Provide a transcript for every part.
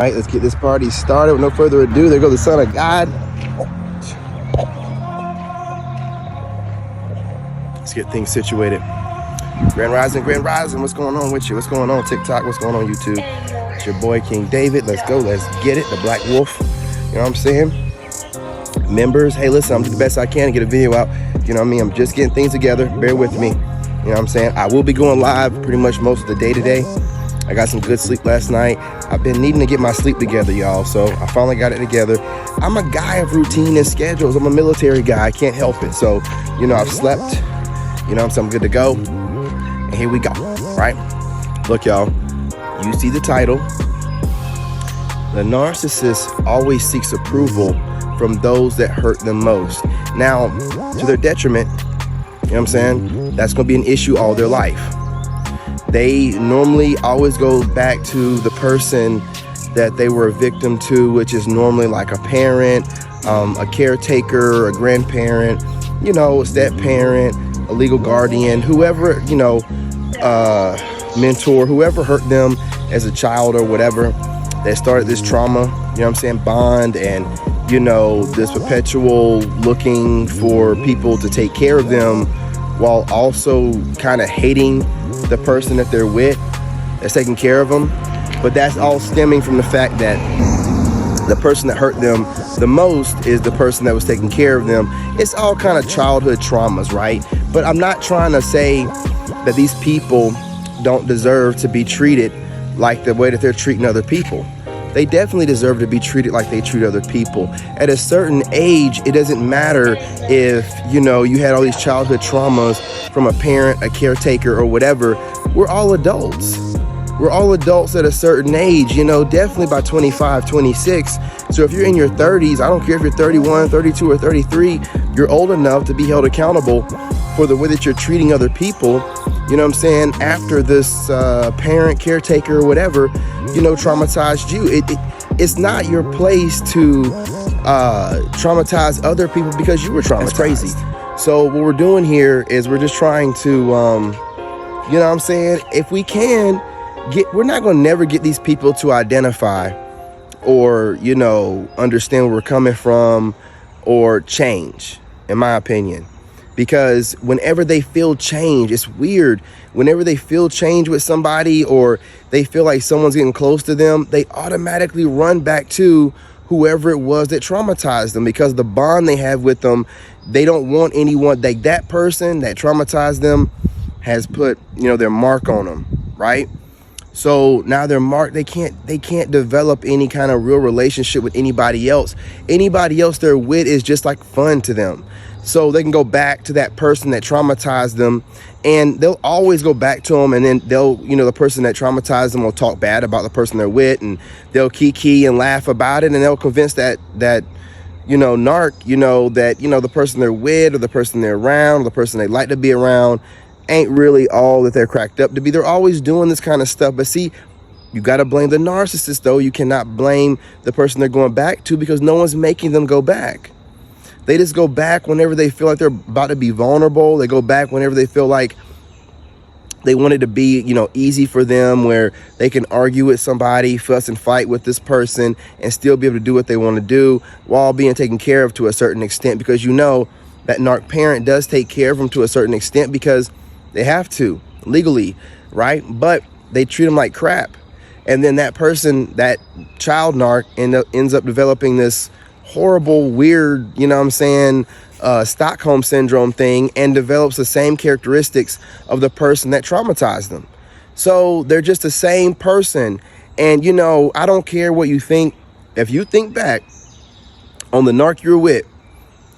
All right, let's get this party started. With no further ado, there goes the Son of God. Let's get things situated. Grand Rising, what's going on with you? What's going on TikTok? What's going on YouTube? It's your boy King David. Let's go, let's get it. The Black Wolf, you know what I'm saying? Members, hey listen, I'm doing the best I can to get a video out. You know what I mean? I'm just getting things together. Bear with me. You know what I'm saying? I will be going live pretty much most of the day today. I got some good sleep last night. I've been needing to get my sleep together, y'all. So I finally got it together. I'm a guy of routine and schedules. I'm a military guy. I can't help it. So, you know, I've slept. You know, so I'm good to go. And here we go, right? Look, y'all. You see the title. The narcissist always seeks approval from those that hurt them most. Now, to their detriment, you know what I'm saying? That's going to be an issue all their life. They normally always go back to the person that they were a victim to, which is normally like a parent, a caretaker, a grandparent, you know, a step parent, a legal guardian, whoever, you know, mentor, whoever hurt them as a child or whatever, that started this trauma, you know what I'm saying, bond, and, you know, this perpetual looking for people to take care of them while also kind of hating the person that they're with that's taking care of them. But that's all stemming from the fact that the person that hurt them the most is the person that was taking care of them. It's all kind of childhood traumas, right? But I'm not trying to say that these people don't deserve to be treated like the way that they're treating other people. They definitely deserve to be treated like they treat other people. At a certain age, it doesn't matter if, you know, you had all these childhood traumas from a parent, a caretaker, or whatever. We're all adults. We're all adults at a certain age, you know, definitely by 25, 26. So if you're in your 30s, I don't care if you're 31, 32, or 33, you're old enough to be held accountable for the way that you're treating other people, you know what I'm saying, after this parent, caretaker, or whatever, you know, traumatized you. It's not your place to traumatize other people because you were traumatized. That's crazy. So what we're doing here is we're just trying to, you know what I'm saying, if we can, we're not going to never get these people to identify or, you know, understand where we're coming from or change, in my opinion. Because whenever they feel change, it's weird. Whenever they feel change with somebody or they feel like someone's getting close to them, they automatically run back to whoever it was that traumatized them because the bond they have with them, they don't want anyone, like that person that traumatized them has put, you know, their mark on them, right? So now they're marked, they can't develop any kind of real relationship with anybody else. Anybody else they're with is just like fun to them. So they can go back to that person that traumatized them and they'll always go back to them, and then they'll, you know, the person that traumatized them will talk bad about the person they're with, and they'll kiki and laugh about it, and they'll convince that you know, narc, you know, that, you know, the person they're with or the person they're around or the person they like to be around ain't really all that they're cracked up to be. They're always doing this kind of stuff. But see, you got to blame the narcissist, though. You cannot blame the person they're going back to because no one's making them go back. They just go back whenever they feel like they're about to be vulnerable. They go back whenever they feel like they want it to be, you know, easy for them, where they can argue with somebody, fuss and fight with this person and still be able to do what they want to do while being taken care of to a certain extent, because you know that narc parent does take care of them to a certain extent because they have to legally, right? But they treat them like crap. And then that person, that child narc, ends up developing this horrible, weird, you know what I'm saying, Stockholm syndrome thing, and develops the same characteristics of the person that traumatized them. So they're just the same person. And, you know, I don't care what you think. If you think back on the narc you're with,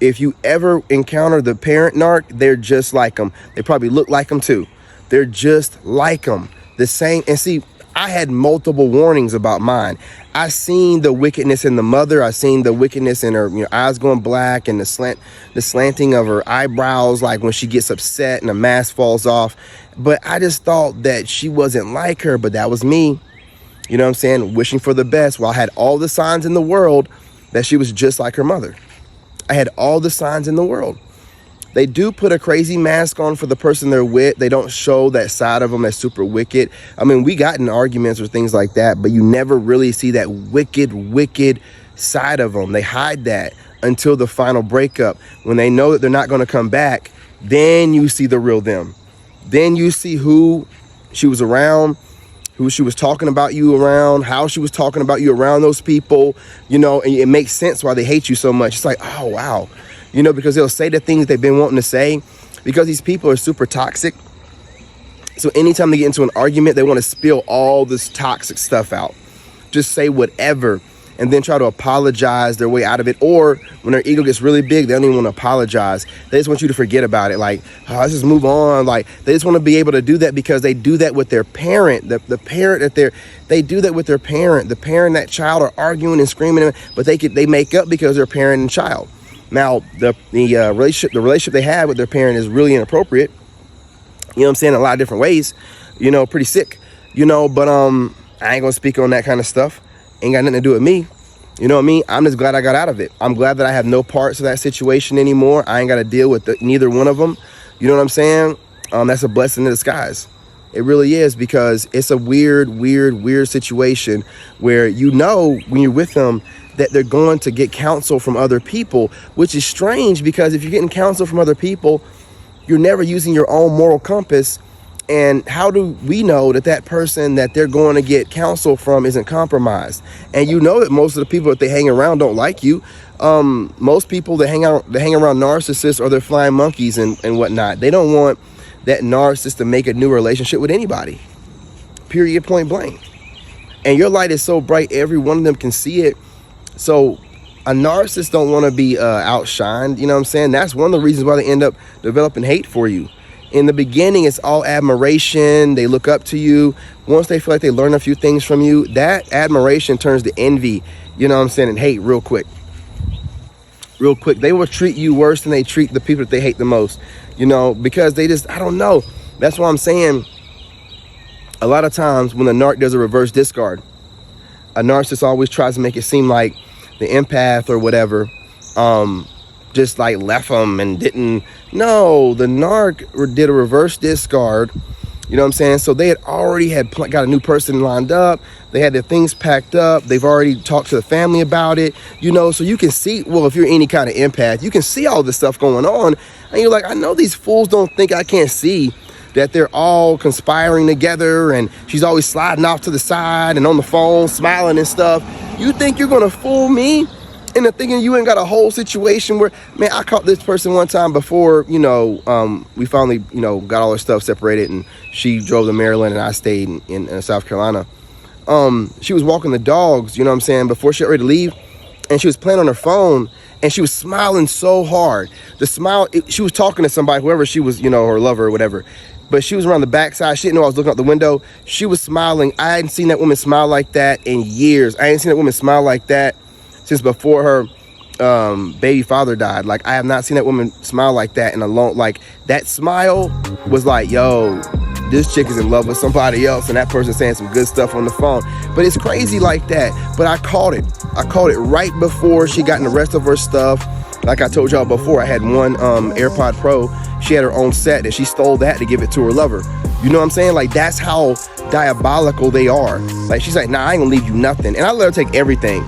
if you ever encounter the parent narc, they're just like them. They probably look like them too. They're just like them. The same. And see, I had multiple warnings about mine. I seen the wickedness in the mother. I seen the wickedness in her, you know, eyes going black and the slanting of her eyebrows, like when she gets upset and the mask falls off. But I just thought that she wasn't like her, but that was me. You know what I'm saying? Wishing for the best. While I had all the signs in the world that she was just like her mother. I had all the signs in the world. They do put a crazy mask on for the person they're with. They don't show that side of them that's super wicked. I mean, we got in arguments or things like that, but you never really see that wicked side of them. They hide that until the final breakup. When they know that they're not going to come back, then you see the real them. Then you see who she was around, who she was talking about you around, how she was talking about you around those people, you know, and it makes sense why they hate you so much. It's like, oh, wow. You know, because they'll say the things they've been wanting to say, because these people are super toxic. So anytime they get into an argument, they want to spill all this toxic stuff out. Just say whatever and then try to apologize their way out of it. Or when their ego gets really big, they don't even want to apologize. They just want you to forget about it. Like, oh, let's just move on. Like, they just want to be able to do that because they do that with their parent. The parent that they do that with their parent. The parent and that child are arguing and screaming, but they make up because they're parent and child. Now, the relationship they have with their parent is really inappropriate. You know what I'm saying? In a lot of different ways, you know, pretty sick, you know, but I ain't gonna speak on that kind of stuff. Ain't got nothing to do with me. You know what I mean? I'm just glad I got out of it. I'm glad that I have no parts of that situation anymore. I ain't got to deal with neither one of them. You know what I'm saying? That's a blessing in disguise. It really is, because it's a weird situation where, you know, when you're with them, that they're going to get counsel from other people, which is strange, because if you're getting counsel from other people, you're never using your own moral compass. And how do we know that that person that they're going to get counsel from isn't compromised? And you know that most of the people that they hang around don't like you. Most people that hang around narcissists are their flying monkeys and whatnot. They don't want that narcissist to make a new relationship with anybody. Period, point blank. And your light is so bright, every one of them can see it. So a narcissist don't want to be outshined. You know what I'm saying? That's one of the reasons why they end up developing hate for you. In the beginning, it's all admiration. They look up to you. Once they feel like they learn a few things from you, that admiration turns to envy, you know what I'm saying, and hate real quick. Real quick. They will treat you worse than they treat the people that they hate the most, you know, because they just, I don't know. That's why I'm saying a lot of times when a narc does a reverse discard, a narcissist always tries to make it seem like the empath or whatever just like left them and didn't. No, the narc did a reverse discard. You know what I'm saying? So they had already got a new person lined up. They had their things packed up. They've already talked to the family about it. You know, so you can see, well, if you're any kind of empath, you can see all this stuff going on. And you're like, I know these fools don't think I can't see that they're all conspiring together, and she's always sliding off to the side and on the phone, smiling and stuff. You think you're going to fool me into thinking you ain't got a whole situation where, man, I caught this person one time before, you know, we finally, you know, got all our stuff separated, and she drove to Maryland and I stayed in South Carolina. She was walking the dogs, you know what I'm saying, before she got ready to leave, and she was playing on her phone, and she was smiling so hard. The smile, she was talking to somebody, whoever she was, you know, her lover or whatever, but she was around the backside. She didn't know I was looking out the window. She was smiling. I hadn't seen that woman smile like that in years. I ain't seen that woman smile like that since before her baby father died. Like, I have not seen that woman smile like that in a long, like, that smile was like, yo, this chick is in love with somebody else, and that person saying some good stuff on the phone. But it's crazy like that. But I caught it right before she got in the rest of her stuff. Like I told y'all before, I had one AirPod Pro. She had her own set, and she stole that to give it to her lover. You know what I'm saying? Like, that's how diabolical they are. Like, she's like, nah, I ain't gonna leave you nothing. And I let her take everything.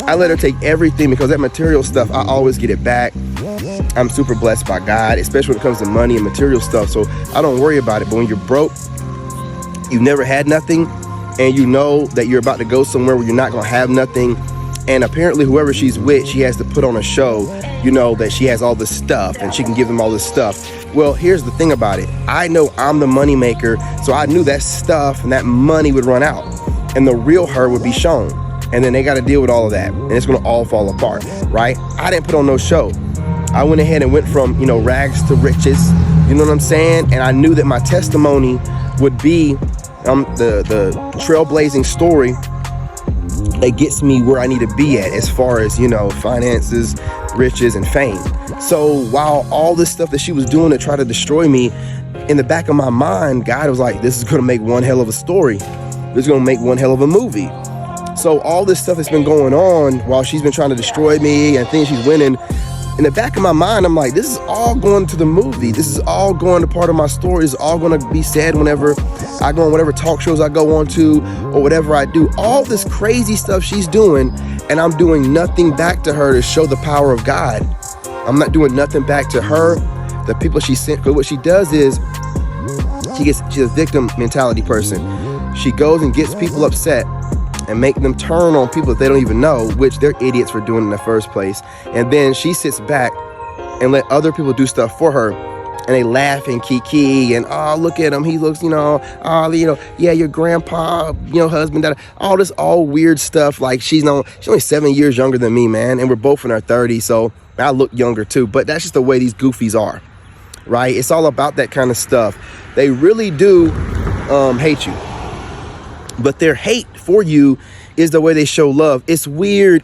Because that material stuff, I always get it back. I'm super blessed by God, especially when it comes to money and material stuff. So I don't worry about it. But when you're broke, you've never had nothing, and you know that you're about to go somewhere where you're not gonna have nothing, and apparently whoever she's with, she has to put on a show, you know, that she has all this stuff and she can give them all this stuff. Well, here's the thing about it. I know I'm the money maker, so I knew that stuff and that money would run out, and the real her would be shown. And then they got to deal with all of that, and it's going to all fall apart, right? I didn't put on no show. I went ahead and went from, you know, rags to riches, you know what I'm saying? And I knew that my testimony would be the trailblazing story that gets me where I need to be at as far as, you know, finances, riches, and fame. So while all this stuff that she was doing to try to destroy me, in the back of my mind, God was like, this is going to make one hell of a story. This is going to make one hell of a movie. So all this stuff that's been going on while she's been trying to destroy me and thinks she's winning, in the back of my mind, I'm like, this is all going to the movie. This is all going to part of my story. It's all going to be said whenever I go on whatever talk shows I go on to or whatever I do. All this crazy stuff she's doing, and I'm doing nothing back to her to show the power of God. I'm not doing nothing back to her, the people she sent. Because what she does is she's a victim mentality person. She goes and gets people upset and make them turn on people that they don't even know, which they're idiots for doing in the first place. And then she sits back and let other people do stuff for her, and they laugh and kiki and, oh, look at him, he looks, yeah, your grandpa, husband, all this all weird stuff. Like she's only 7 years younger than me, man, and we're both in our 30s, so I look younger too. But that's just the way these goofies are, right? It's all about that kind of stuff. They really do hate you. But their hate for you is the way they show love. It's weird,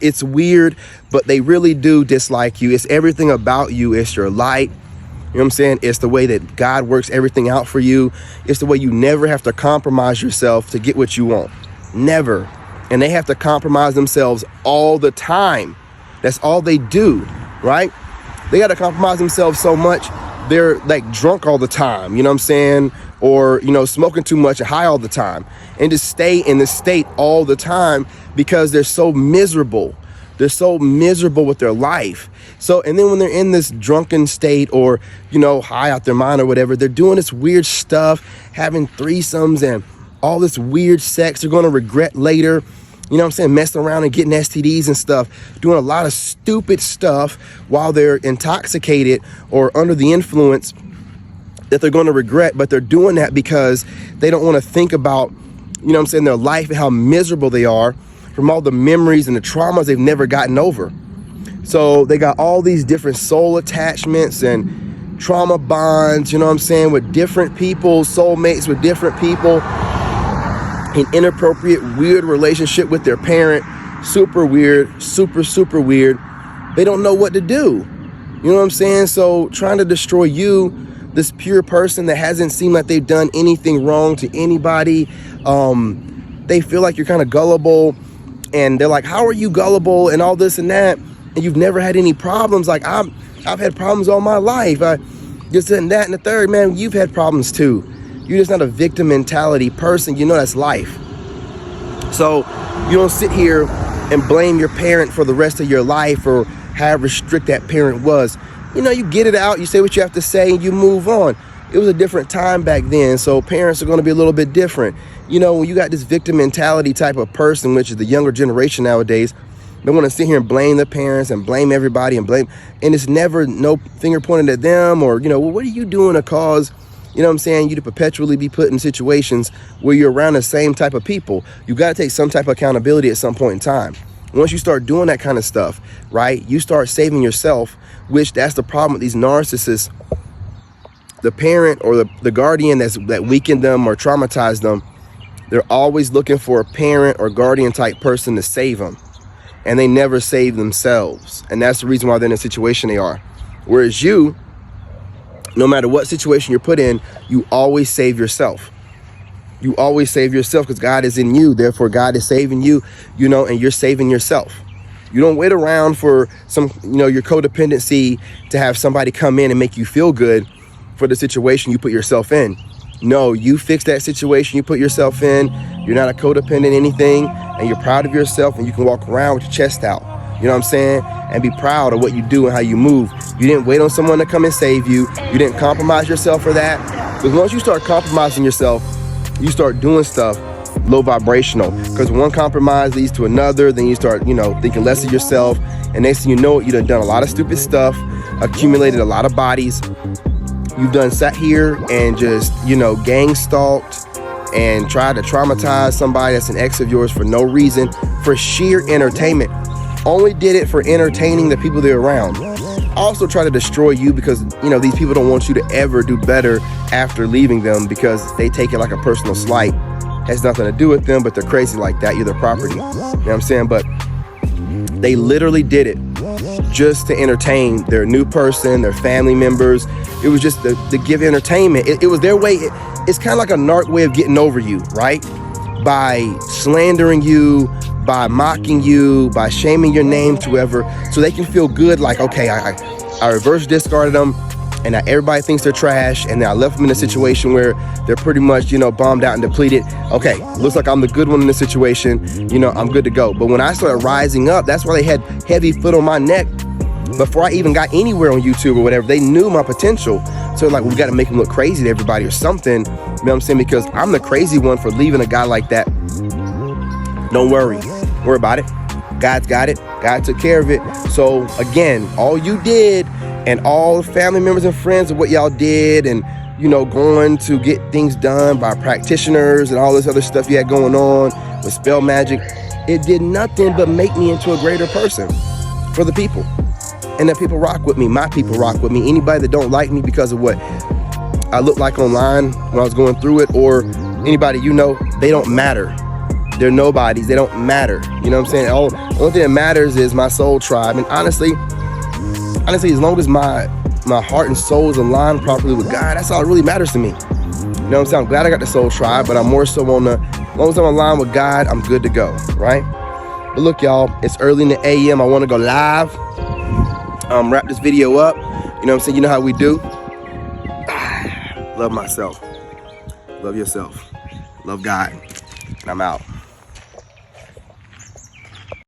but they really do dislike you. It's everything about you. It's your light. You know what I'm saying? It's the way that God works everything out for you. It's the way you never have to compromise yourself to get what you want. Never. And they have to compromise themselves all the time. That's all they do, right? They got to compromise themselves so much. They're like drunk all the time, you know what I'm saying? Or, smoking too much and high all the time, and just stay in this state all the time because they're so miserable. They're so miserable with their life. So, and then when they're in this drunken state or, high out their mind or whatever, they're doing this weird stuff, having threesomes and all this weird sex they're going to regret later. You know what I'm saying? Messing around and getting STDs and stuff, doing a lot of stupid stuff while they're intoxicated or under the influence that they're going to regret. But they're doing that because they don't want to think about, their life and how miserable they are from all the memories and the traumas they've never gotten over. So they got all these different soul attachments and trauma bonds, with different people, soulmates with different people. An inappropriate, weird relationship with their parent. Super weird, super weird. They don't know what to do. You know what I'm saying? So trying to destroy you, this pure person that hasn't seemed like they've done anything wrong to anybody. They feel like you're kind of gullible, and they're like, how are you gullible and all this and that? And you've never had any problems. Like I've had problems all my life. I just and that and the third, man, you've had problems too. You're just not a victim mentality person. That's life. So you don't sit here and blame your parent for the rest of your life or however strict that parent was. You get it out, you say what you have to say, and you move on. It was a different time back then, so parents are going to be a little bit different. When you got this victim mentality type of person, which is the younger generation nowadays, they want to sit here and blame the parents and blame everybody and it's never no finger pointed at them or, well, what are you doing to cause, you to perpetually be put in situations where you're around the same type of people. You got to take some type of accountability at some point in time. Once you start doing that kind of stuff, right, you start saving yourself, which that's the problem with these narcissists. The parent or the guardian that weakened them or traumatized them, they're always looking for a parent or guardian type person to save them. And they never save themselves. And that's the reason why they're in the situation they are. Whereas you, no matter what situation you're put in, you always save yourself. You always save yourself because God is in you. Therefore, God is saving you, and you're saving yourself. You don't wait around for your codependency to have somebody come in and make you feel good for the situation you put yourself in. No, you fix that situation you put yourself in. You're not a codependent anything, and you're proud of yourself, and you can walk around with your chest out. You know what I'm saying? And be proud of what you do and how you move. You didn't wait on someone to come and save you. You didn't compromise yourself for that. Because once you start compromising yourself, you start doing stuff low vibrational. Because one compromise leads to another. Then you start, thinking less of yourself. And next thing you know, you done a lot of stupid stuff, accumulated a lot of bodies. You've done sat here and just, gang stalked and tried to traumatize somebody that's an ex of yours for no reason, for sheer entertainment. Only did it for entertaining the people they're around. Also try to destroy you because, these people don't want you to ever do better after leaving them because they take it like a personal slight. Has nothing to do with them, but they're crazy like that. You're their property. You know what I'm saying? But they literally did it just to entertain their new person, their family members. It was just to give entertainment. It was their way. It's kind of like a narc way of getting over you, right? By slandering you, by mocking you, by shaming your name to whoever, so they can feel good like, okay, I reverse discarded them, and now everybody thinks they're trash, and then I left them in a situation where they're pretty much, you know, bombed out and depleted. Okay, looks like I'm the good one in this situation, you know, I'm good to go. But when I started rising up, that's why they had heavy foot on my neck. Before I even got anywhere on YouTube or whatever, they knew my potential. So like, we got to make him look crazy to everybody or something, you know what I'm saying? Because I'm the crazy one for leaving a guy like that. Don't worry about it. God's got it. God took care of it. So again, all you did, and all family members and friends of what y'all did, and you know, going to get things done by practitioners and all this other stuff you had going on with spell magic, it did nothing but make me into a greater person for the people. And that people rock with me. My people rock with me. Anybody that don't like me because of what I look like online when I was going through it, or anybody you know, they don't matter. They're nobodies. They don't matter. You know what I'm saying? The only thing that matters is my soul tribe. And honestly, as long as my heart and soul is aligned properly with God, that's all that really matters to me. You know what I'm saying? I'm glad I got the soul tribe, but I'm more so on the, as long as I'm aligned with God, I'm good to go, right? But look, y'all, it's early in the AM. I want to go live. Wrap this video up. You know what I'm saying? You know how we do. Love myself. Love yourself. Love God. And I'm out.